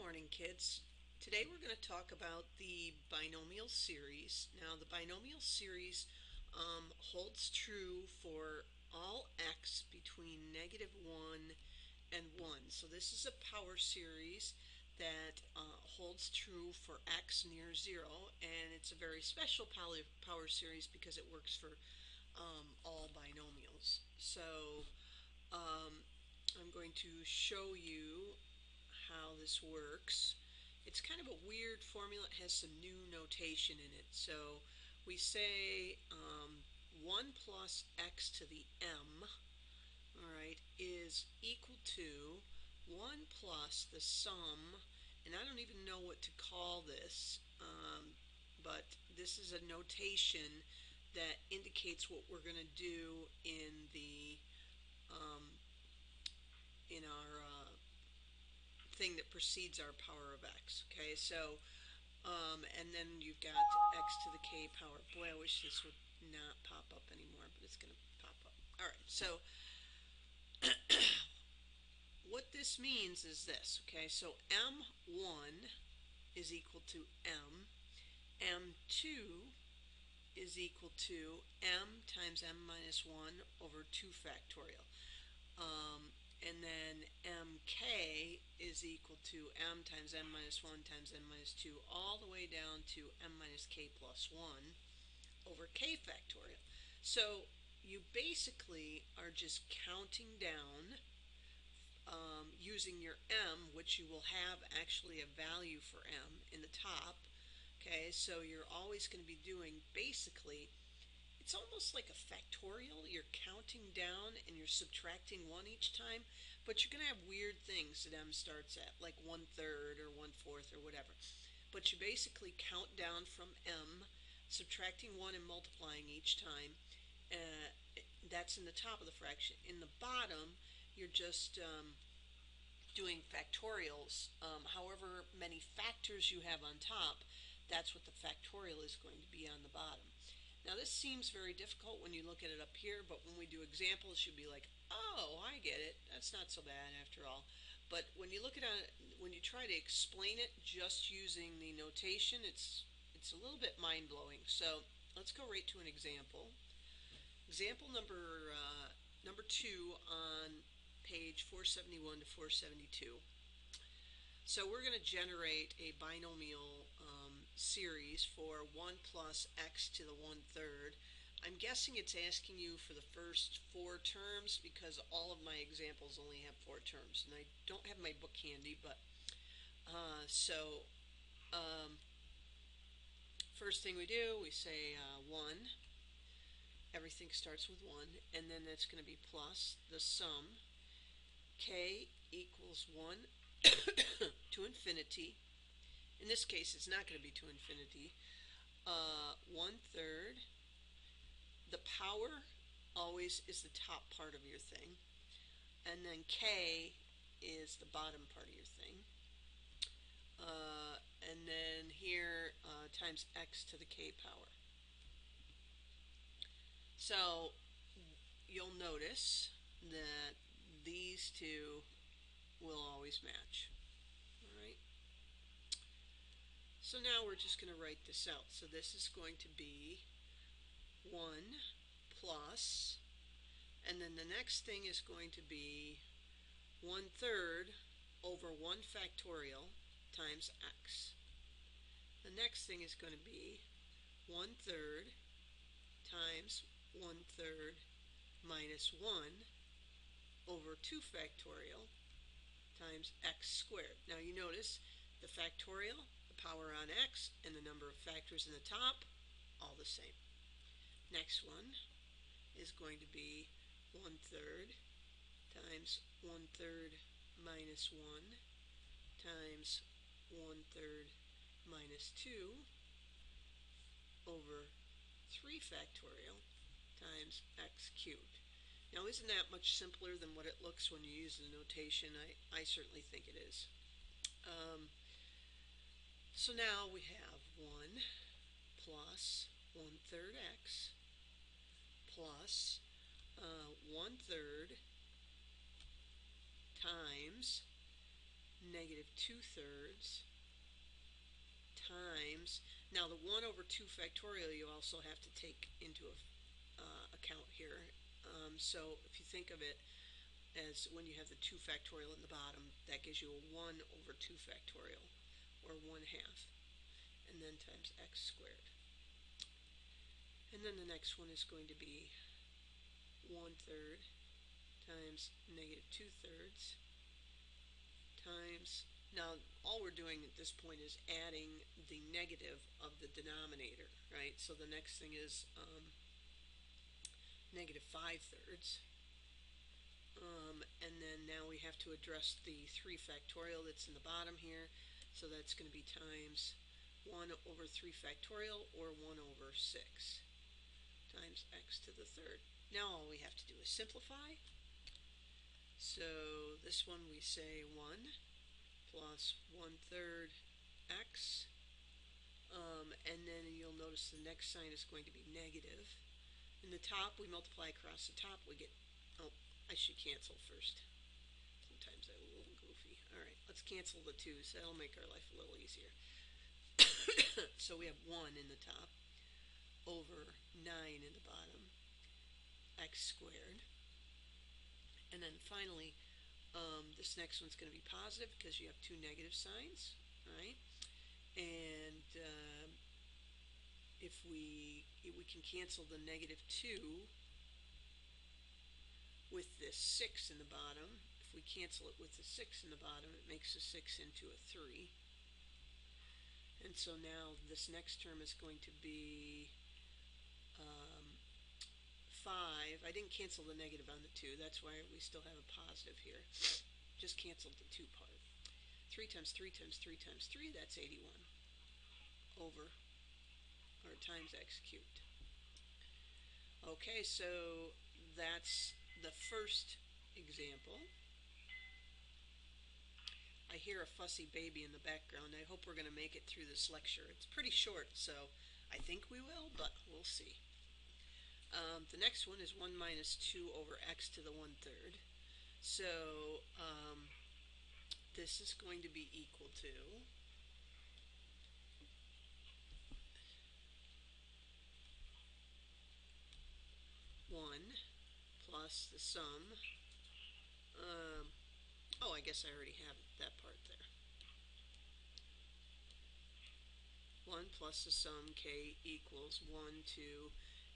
morning, kids. Today we're going to talk about the binomial series. Now, the binomial series holds true for all x between -1 and 1. So this is a power series that holds true for x near 0, and it's a very special power series because it works for all binomials. So I'm going to show you how this works. It's kind of a weird formula. It has some new notation in it. So we say 1 plus x to the m, all right, is equal to 1 plus the sum, and I don't even know what to call this, but this is a notation that indicates what we're going to do in the in our thing that precedes our power of x. Okay, so and then you've got x to the k power. Boy, I wish this would not pop up anymore, but it's going to pop up. All right, so what this means is this. Okay, so m1 is equal to m2 is equal to m times m minus 1 over 2 factorial. And then mk is equal to m times m minus 1 times m minus 2 all the way down to m minus k plus 1 over k factorial. So you basically are just counting down using your m, which you will have actually a value for m in the top. Okay, so you're always going to be doing basically, it's almost like a factorial. You're counting down and you're subtracting 1 each time, but you're going to have weird things that m starts at, like 1/3 or 1/4 or whatever. But you basically count down from m, subtracting 1 and multiplying each time. That's in the top of the fraction. In the bottom, you're just doing factorials. However many factors you have on top, that's what the factorial is going to be on the bottom. Now this seems very difficult when you look at it up here, but when we do examples, you'll be like, oh, I get it. That's not so bad after all. But when you look at it, when you try to explain it just using the notation, it's a little bit mind-blowing. So let's go right to an example. Example number 2 on page 471 to 472. So we're going to generate a binomial series for 1 plus x to the 1/3. I'm guessing it's asking you for the first 4 terms because all of my examples only have 4 terms, and I don't have my book handy, but first thing we do, we say 1. Everything starts with 1, and then that's going to be plus the sum. K equals 1 to infinity. In this case, it's not going to be to infinity. 1/3. The power always is the top part of your thing. And then K is the bottom part of your thing. And then here times x to the k power. So you'll notice that these two will always match. All right. So now we're just going to write this out. So this is going to be 1 plus, and then the next thing is going to be 1/3 over 1 factorial times x. The next thing is going to be 1/3 times 1/3 minus 1 over 2 factorial times x squared. Now you notice the factorial, the power on x, and the number of factors in the top, all the same. Next one is going to be 1/3 times 1/3 minus 1 times 1/3 minus 2 over 3 factorial times x cubed. Now isn't that much simpler than what it looks when you use the notation? I certainly think it is. So now we have 1 plus 1/3 x plus 1/3 times negative 2/3 times, now the 1 over 2 factorial you also have to take into account here. So if you think of it as when you have the 2 factorial in the bottom, that gives you a 1 over 2 factorial, or 1/2, and then times x squared. And then the next one is going to be 1/3 times negative 2/3 times, now all we're doing at this point is adding the negative of the denominator, right? So the next thing is negative 5/3. And then now we have to address the 3 factorial that's in the bottom here. So that's going to be times 1 over 3 factorial, or 1 over 6 times x to the third. Now all we have to do is simplify. So this one we say 1 plus 1/3 x. And then you'll notice the next sign is going to be negative. In the top, we multiply across the top, we get, oh, I should cancel first. Sometimes I'm a little goofy. Alright, let's cancel the 2's. That'll make our life a little easier. So we have 1 in the top, over 9 in the bottom, x squared. And then finally, this next one's going to be positive because you have 2 negative signs, right? And if we can cancel the negative 2 with this 6 in the bottom. If we cancel it with the 6 in the bottom, it makes a 6 into a 3. And so now this next term is going to be 5. I didn't cancel the negative on the 2. That's why we still have a positive here. Just canceled the 2 part. 3 times 3 times 3 times 3, that's 81. Over, or times x cubed. Okay, so that's the first example. I hear a fussy baby in the background. I hope we're going to make it through this lecture. It's pretty short, so I think we will, but we'll see. The next one is 1 minus 2 over x to the 1/3. So this is going to be equal to 1 plus the sum. Oh, I guess I already have that part there. 1 plus the sum k equals 1, 2,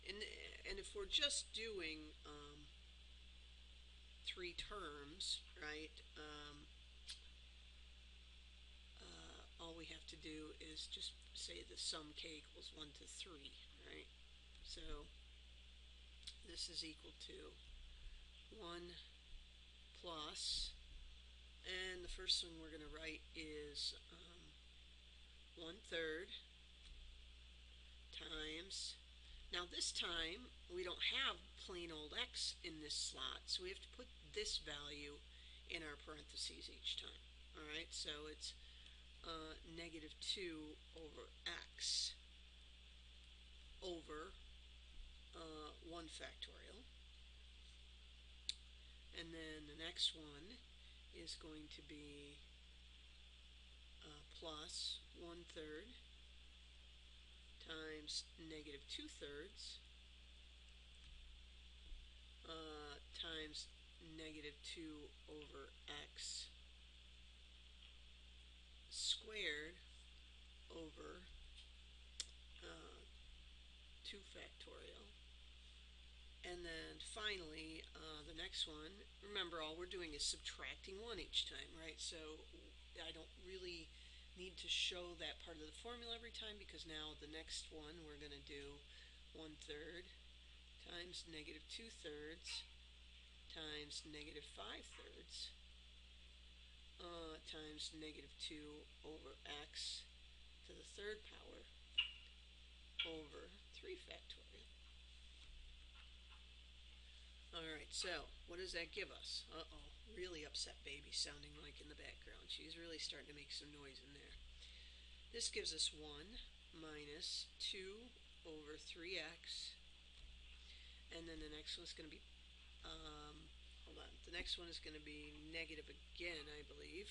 and if we're just doing 3 terms, right, all we have to do is just say the sum k equals 1 to 3, right? So this is equal to 1 plus, and the first thing we're going to write is 1/3 times, now this time we don't have plain old x in this slot, so we have to put this value in our parentheses each time. Alright, so it's negative 2 over x over 1 factorial. And then the next one is going to be plus 1/3 times negative 2/3 times negative 2 over x squared over 2 factorial. And then finally, the next one, remember all we're doing is subtracting 1 each time, right? So I don't really need to show that part of the formula every time, because now the next one we're going to do 1/3 times negative 2/3 times negative 5/3 times negative 2 over x to the 3rd power over 3 factorial. Alright, so what does that give us? Uh-oh, really upset baby sounding like in the background. She's really starting to make some noise in there. This gives us 1 minus 2 over 3x. And then the next one's going to be, hold on, the next one is going to be negative again, I believe.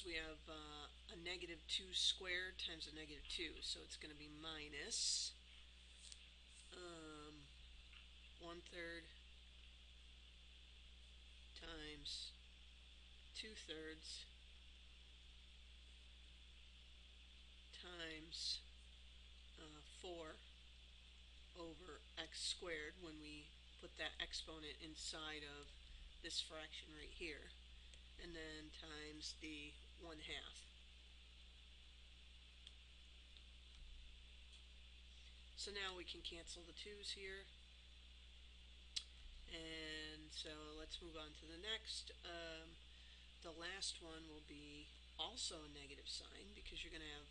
because we have a negative 2 squared times a negative 2. So it's going to be minus 1/3 times 2/3 times 4 over x squared when we put that exponent inside of this fraction right here, and then times the 1/2. So now we can cancel the 2's here, and so let's move on to the next. The last one will be also a negative sign because you're going to have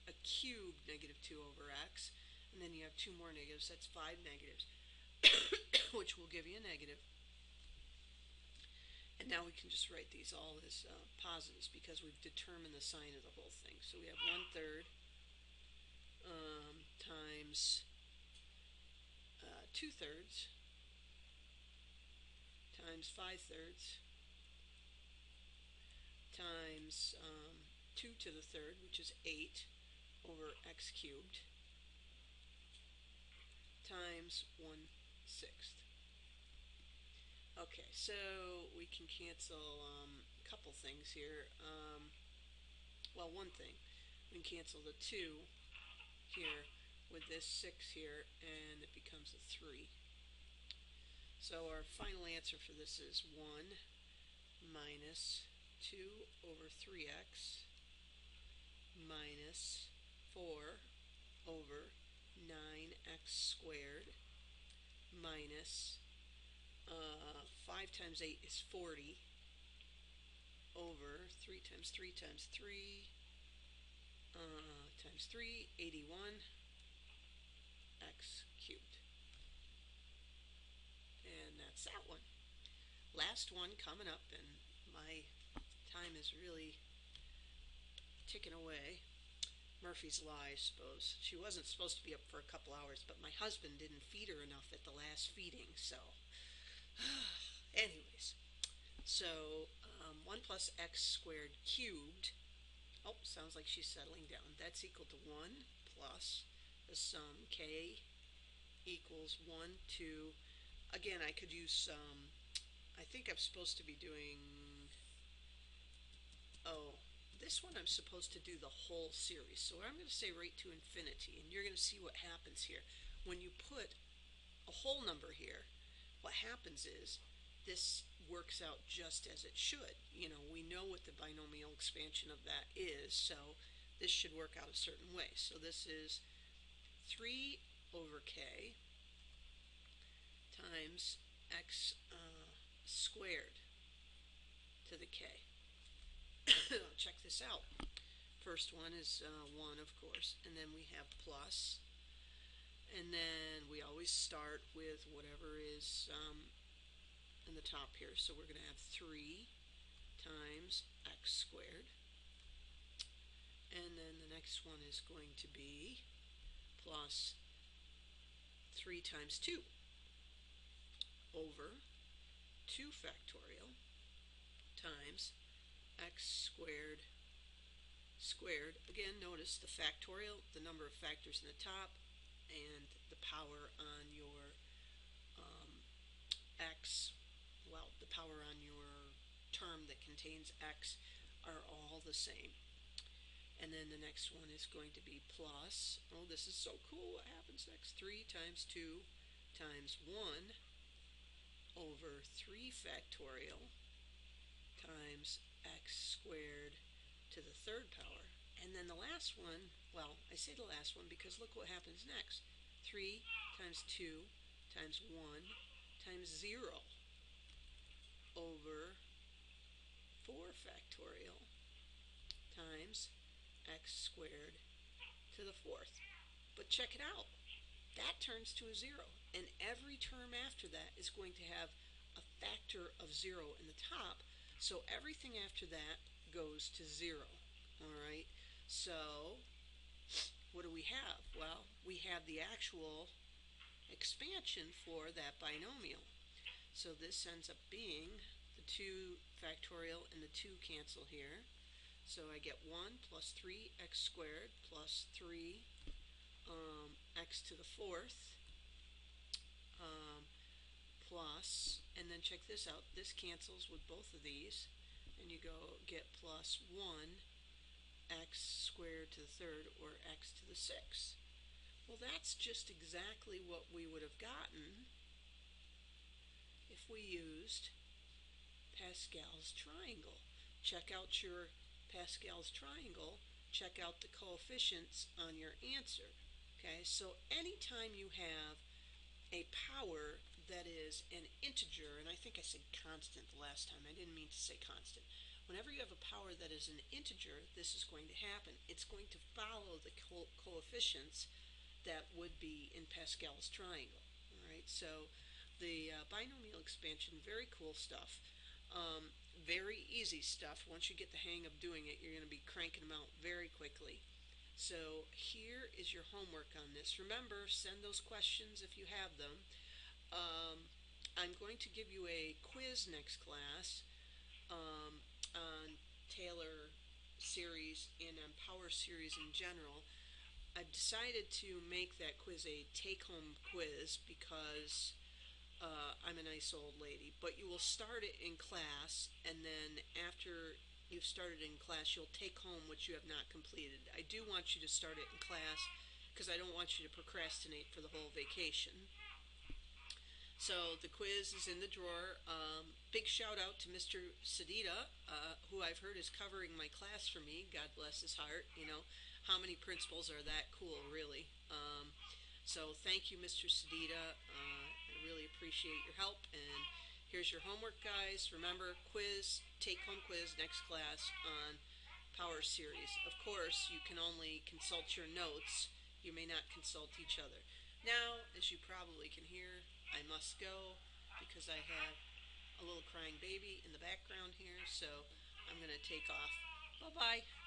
a cubed negative 2 over x, and then you have 2 more negatives. That's 5 negatives, which will give you a negative. And now we can just write these all as positives because we've determined the sign of the whole thing. So we have 1/3 times 2/3 times 5/3 times 2 to the third, which is 8 over x cubed, times 1/6. Okay, so we can cancel a couple things here. Well, one thing. We can cancel the 2 here with this 6 here, and it becomes a 3. So our final answer for this is 1 minus 2 over 3x minus 4 over 9x squared minus 5 times 8 is 40 over 3 times 3 times 3 times 3, 81 x cubed. And that's that one. Last one coming up, and my time is really ticking away. Murphy's Law, I suppose. She wasn't supposed to be up for a couple hours, but my husband didn't feed her enough at the last feeding, so anyways. So 1 plus x squared cubed, oh, sounds like she's settling down. That's equal to 1 plus the sum k equals 1 to, again, I could use, I think I'm supposed to be doing, oh, this one I'm supposed to do the whole series. So I'm going to say right to infinity, and you're going to see what happens here. When you put a whole number here, what happens is this works out just as it should. You know, we know what the binomial expansion of that is, so this should work out a certain way. So this is 3 over k times x squared to the k. Check this out. First one is 1, of course, and then we have plus, and then we always start with whatever is in the top here. So we're going to have 3 times x squared, and then the next one is going to be plus 3 times 2 over 2 factorial times x squared squared. Again, notice the factorial, the number of factors in the top, and the power on your x, well, the power on your term that contains x are all the same. And then the next one is going to be plus, oh, this is so cool, what happens next? 3 times 2 times 1 over 3 factorial times x squared to the third power. And then the last one, well, I say the last one because look what happens next. 3 times 2 times 1 times 0 over 4 factorial times x squared to the fourth. But check it out. That turns to a 0. And every term after that is going to have a factor of 0 in the top. So everything after that goes to 0. Alright, so what do we have? Well, we have the actual expansion for that binomial. So this ends up being the 2 factorial and the 2 cancel here. So I get 1 plus 3x squared plus 3 x to the fourth um, plus, and then check this out, this cancels with both of these, and you go get plus 1 x squared to the third, or x to the sixth. Well, that's just exactly what we would have gotten if we used Pascal's triangle. Check out your Pascal's triangle, check out the coefficients on your answer. Okay, so anytime you have a power that is an integer, and I think I said constant the last time, I didn't mean to say constant. Whenever you have a power that is an integer, this is going to happen. It's going to follow the coefficients that would be in Pascal's triangle. All right, so the binomial expansion, very cool stuff. Very easy stuff. Once you get the hang of doing it, you're going to be cranking them out very quickly. So here is your homework on this. Remember, send those questions if you have them. I'm going to give you a quiz next class on Taylor series and on power series in general. I've decided to make that quiz a take-home quiz because I'm a nice old lady. But you will start it in class, and then after you've started in class, you'll take home what you have not completed. I do want you to start it in class because I don't want you to procrastinate for the whole vacation. So the quiz is in the drawer. Big shout out to Mr. Sedita, who I've heard is covering my class for me. God bless his heart. You know, how many principals are that cool, really? So thank you, Mr. Sedita. I really appreciate your help. And here's your homework, guys. Remember, quiz, take-home quiz next class on Power Series. Of course, you can only consult your notes. You may not consult each other. Now, as you probably can hear, I must go because I have a little crying baby in the background here. So I'm going to take off. Bye-bye.